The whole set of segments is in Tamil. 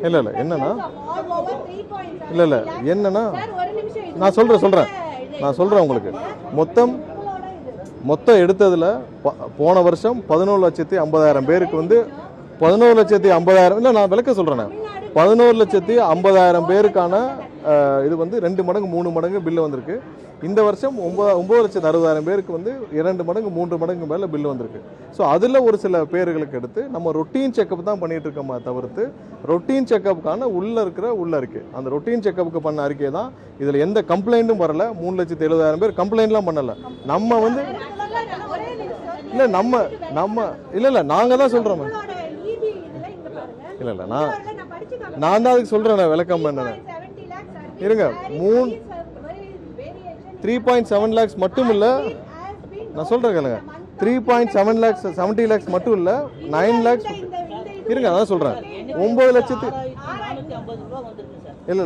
இல்லை இல்லை என்னன்னா இல்லை இல்லை என்னன்னா நான் சொல்கிறேன் உங்களுக்கு மொத்தம் எடுத்ததில் போன வருஷம் 11,50,000 பேருக்கு வந்து 11,50,000 இல்லை நான் விளக்க சொல்கிறேன் 11,50,000 பேருக்கான இது வந்து 2 மடங்கு 3 மடங்கு பில்லு வந்திருக்கு. இந்த வருஷம் 9,60,000 பேருக்கு வந்து 2 மடங்கு 3 மடங்கு மேலே பில்லு வந்திருக்கு. ஸோ அதில் ஒரு சில பேர்களுக்கு எடுத்து நம்ம ரொட்டீன் செக்கப் தான் பண்ணிட்டு இருக்கோமா தவிர்த்து ரொட்டீன் செக்கப்புக்கான உள்ள இருக்கு அந்த ரொட்டீன் செக்கப்புக்கு பண்ண அறிக்கை தான் இதில் எந்த கம்ப்ளைண்ட்டும் வரல. 3,70,000 பேர் கம்ப்ளைண்ட்லாம் பண்ணலை. நம்ம வந்து இல்லை இல்லை நாங்கள் தான் சொல்கிறோம். இல்லை நான் தான் அதுக்கு சொல்கிறேன் விளக்கம் என்னென்ன இருங்க 3.7 lakhs மட்டும் இல்லை நான் சொல்கிறேன் கேளுங்க 3.7 lakhs 70 lakhs மட்டும் இல்லை 9 lakhs இருங்க அதான் சொல்கிறேன் 9 லட்சத்து இல்லை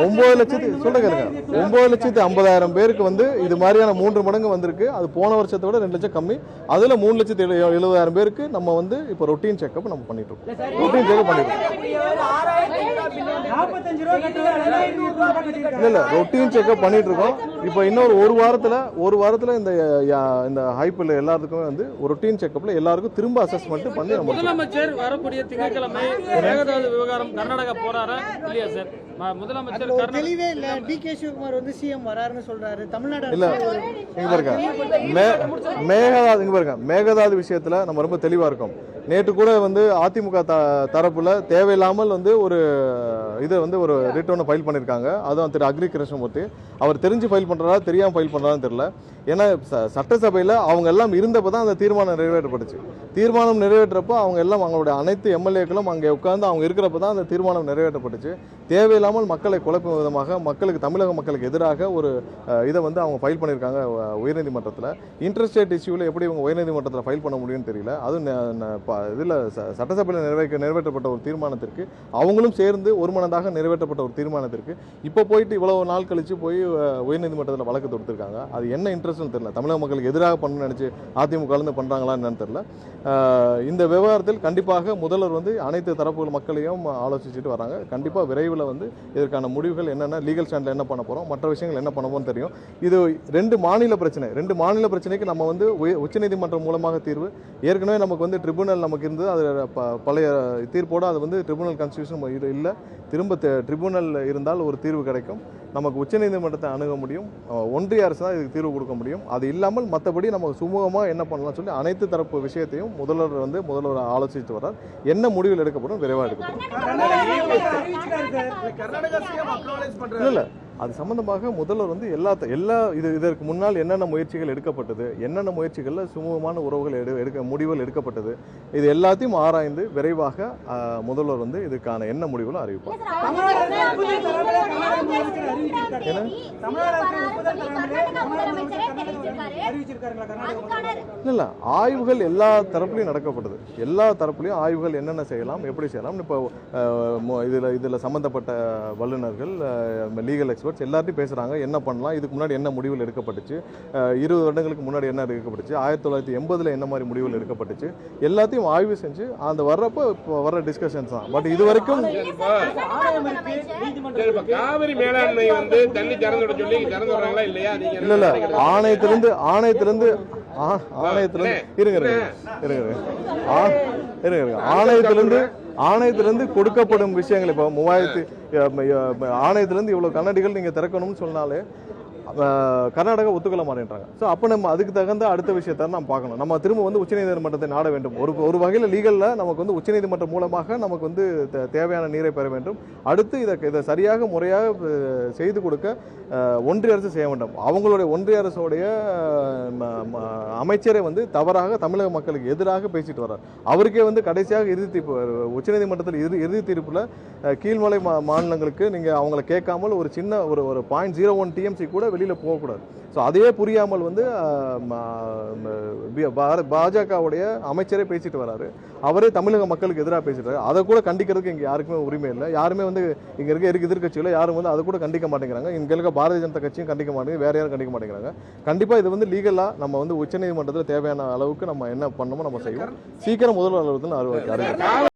9 லட்சத்து சொல்கிறேன் கேளுங்க 9,50,000 பேருக்கு வந்து இது மாதிரியான 3 மடங்கு வந்திருக்கு. அது போன வருஷத்தை விட 2 லட்சம் கம்மி. அதில் 3,70,000 பேருக்கு நம்ம வந்து இப்போ ரொட்டீன் செக்கப் நம்ம பண்ணிட்டு இருக்கோம். இல்லை ரொட்டீன் செக்கப் பண்ணிட்டு இருக்கோம். இப்போ இன்னொரு ஒரு வாரத்தில் இந்த ஹைப்பில் எல்லாத்துக்குமே வந்து ஒரு ரொட்டீன் செக்கப்ல எல்லாருக்கும் திரும்ப அசஸ்மெண்ட் பண்ணி நம்ம முதலமைச்சர் வரக்கூடிய திங்கட்கிழமை மேகதாது விவகாரம் கர்நாடகா போறாரா இல்லையா சார்? முதலமைச்சர் தெளிவே இல்ல. டி.கே. சிவகுமார் வந்து சிஎம் வராருன்னு சொல்றாரு. தமிழ்நாடு இல்ல இங்க பாருங்க மேகதாது விஷயத்துல நம்ம ரொம்ப தெளிவா இருக்கோம். நேற்று கூட வந்து அதிமுக தரப்புல தேவையில்லாமல் வந்து ஒரு ஒரு ரிட் ஒன்று ஃபைல் பண்ணியிருக்காங்க. அதுவும் திரு அக்ரி கிருஷ்ணமூர்த்தி அவர் தெரிஞ்சு ஃபைல் பண்றாரா தெரியாம ஃபைல் பண்றான்னு தெரியல. ஏன்னா சட்டசபையில் அவங்க எல்லாம் இருந்தப்போ தான் அந்த தீர்மானம் நிறைவேற்றப்பட்டுச்சு. தீர்மானம் நிறைவேற்றப்போ அவங்க எல்லாம் அவங்களுடைய அனைத்து எம்எல்ஏக்களும் அங்கே உட்கார்ந்து அவங்க இருக்கிறப்ப தான் அந்த தீர்மானம் நிறைவேற்றப்பட்டுச்சு. தேவையில்லாமல் மக்களை குழப்பும் விதமாக தமிழக மக்களுக்கு எதிராக ஒரு இதை வந்து அவங்க ஃபைல் பண்ணியிருக்காங்க உயர்நீதிமன்றத்தில். இன்டர்ஸ்டேட் இஷ்யூவில் எப்படி இவங்க உயர்நீதிமன்றத்தில் ஃபைல் பண்ண முடியும்னு தெரியல. அதுவும் இதில் சட்டசபையில் நிறைவேற்றப்பட்ட ஒரு தீர்மானத்திற்கு அவங்களும் சேர்ந்து ஒருமனதாக நிறைவேற்றப்பட்ட ஒரு தீர்மானத்திற்கு இப்போ போயிட்டு இவ்வளவு நாள் கழிச்சு போய் உயர்நீதிமன்றத்தில் வழக்கு தொடுத்திருக்காங்க. அது என்ன இன்ட்ரெஸ்ட்னு தெரியல. தமிழக மக்களுக்கு எதிராக பண்ணணும்னு நினைச்சு அதிமுக கலந்து பண்றாங்களா என்னன்னு தெரியல. இந்த விவகாரத்தில் கண்டிப்பாக முதல்வர் வந்து அனைத்து தரப்பு மக்களையும் ஆலோசிச்சுட்டு வராங்க. கண்டிப்பாக விரைவில் வந்து இதற்கான முடிவுகள் என்னென்ன லீகல் ஸ்டாண்டில் என்ன பண்ண போறோம் மற்ற விஷயங்கள் என்ன பண்ண போறோம் தெரியும். இது 2 மாநில பிரச்சனைக்கு நம்ம வந்து உச்சநீதிமன்றம் மூலமாக தீர்வு. ஏற்கனவே நமக்கு வந்து ட்ரிபுனல் நமக்கு இருந்தது. அது பழைய தீர்ப்போடு அது வந்து ட்ரிபுனல் கான்ஸ்டியூஷன் இல்லை. திரும்ப ட்ரிபுனல் இருந்தால் ஒரு தீர்வு கிடைக்கும். நமக்கு உச்சநீதிமன்றத்தை அணுக முடியும். ஒன்றிய அரசு தான் இதுக்கு தீர்வு கொடுக்க முடியும். அது இல்லாமல் மற்றபடி நம்ம சுமூகமாக என்ன பண்ணலாம் சொல்லி அனைத்து தரப்பு விஷயத்தையும் முதல்வர் ஆலோசித்து வர்றார். என்ன முடிவில் எடுக்கப்படும் விரைவாக எடுக்கப்படும். இல்லை அது சம்பந்தமாக முதல்வர் வந்து இதற்கு முன்னால் என்னென்ன முயற்சிகள் எடுக்கப்பட்டது, என்னென்ன முயற்சிகளில் சுமூகமான உறவுகள் முடிவுகள் எடுக்கப்பட்டது, இது எல்லாத்தையும் ஆராய்ந்து விரைவாக முதல்வர் வந்து இதுக்கான என்ன முடிவுகளும் அறிவிப்பார். இல்ல ஆய்வுகள் எல்லா தரப்புலையும் நடக்கப்பட்டது. எல்லா தரப்புலையும் ஆய்வுகள் என்னென்ன செய்யலாம் எப்படி செய்யலாம் இப்போ இதுல சம்பந்தப்பட்ட வல்லுநர்கள் லீகல் எக்ஸ்பர்ட்ஸ் எல்லாத்தையும் பேசுறாங்க. என்ன பண்ணலாம், இதுக்கு முன்னாடி என்ன முடிவுகள் எடுக்கப்பட்டுச்சு, 20 வருடங்களுக்கு முன்னாடி என்ன எடுக்கப்பட்டுச்சு, 1980 என்ன மாதிரி முடிவுகள் எடுக்கப்பட்டுச்சு, எல்லாத்தையும் ஆய்வு செஞ்சு அந்த வர்ற டிஸ்கஷன்ஸ் தான். பட் இது வரைக்கும் காவிரி மேலாண்மை வந்து தண்ணி திறந்து விட சொல்லி திறந்து வர்றாங்களா இல்லையா? இல்ல ஆணையத்திலிருந்து ஆணையத்திலிருந்து கொடுக்கப்படும் விஷயங்கள் இப்போ 3000 ஆணையத்திலிருந்து இவ்வளவு கண்ணாடிகள் நீங்க திறக்கணும்னு சொன்னாலே கர்நாடகா ஒத்துக்கொள்ள மாட்டேன்றாங்க. ஸோ அப்போ நம்ம அதுக்கு தகுந்த அடுத்த விஷயத்தை நம்ம பார்க்கணும். நம்ம திரும்ப வந்து உச்சநீதிமன்றத்தை நாட வேண்டும். ஒரு வகையில் லீகலில் நமக்கு வந்து உச்சநீதிமன்றம் மூலமாக நமக்கு வந்து தேவையான நீரை பெற வேண்டும். அடுத்து இதை சரியாக முறையாக செய்து கொடுக்க ஒன்றிய அரசு செய்ய வேண்டும். அவங்களுடைய ஒன்றிய அரசுடைய அமைச்சரை வந்து தவறாக தமிழக மக்களுக்கு எதிராக பேசிட்டு வர்றார். அவருக்கே வந்து கடைசியாக இறுதி தீர்ப்பு உச்சநீதிமன்றத்தில் இறுதி தீர்ப்பில் கீழ்மலை மாநிலங்களுக்கு நீங்கள் அவங்களை கேட்காமல் ஒரு சின்ன ஒரு 0.01 TMC கூட வெளியில் போகக்கூடாது. ஸோ அதையே புரியாமல் வந்து பாஜகவுடைய அமைச்சரே பேசிட்டு வராரு. அவரே தமிழக மக்களுக்கு எதிராக பேசிட்டு அதை கூட கண்டிக்கிறதுக்கு இங்கே யாருக்குமே உரிமை இல்லை. யாருமே வந்து இங்கே இருக்க எதிர்கட்சிகளை யாரும் வந்து அதை கூட கண்டிக்க மாட்டேங்கிறாங்க. இங்கே இருக்க பாரதிய ஜனதா கட்சியும் கண்டிக்க மாட்டேங்குது, வேற யாரும் கண்டிக்க மாட்டேங்கிறாங்க. கண்டிப்பாக இது வந்து லீகலாக நம்ம வந்து உச்சநீதிமன்றத்தில் தேவையான அளவுக்கு நம்ம என்ன பண்ணணுமோ நம்ம செய்வோம். சீக்கிரம் முதல்வர் அலுவலகத்தில் அறிவிக்க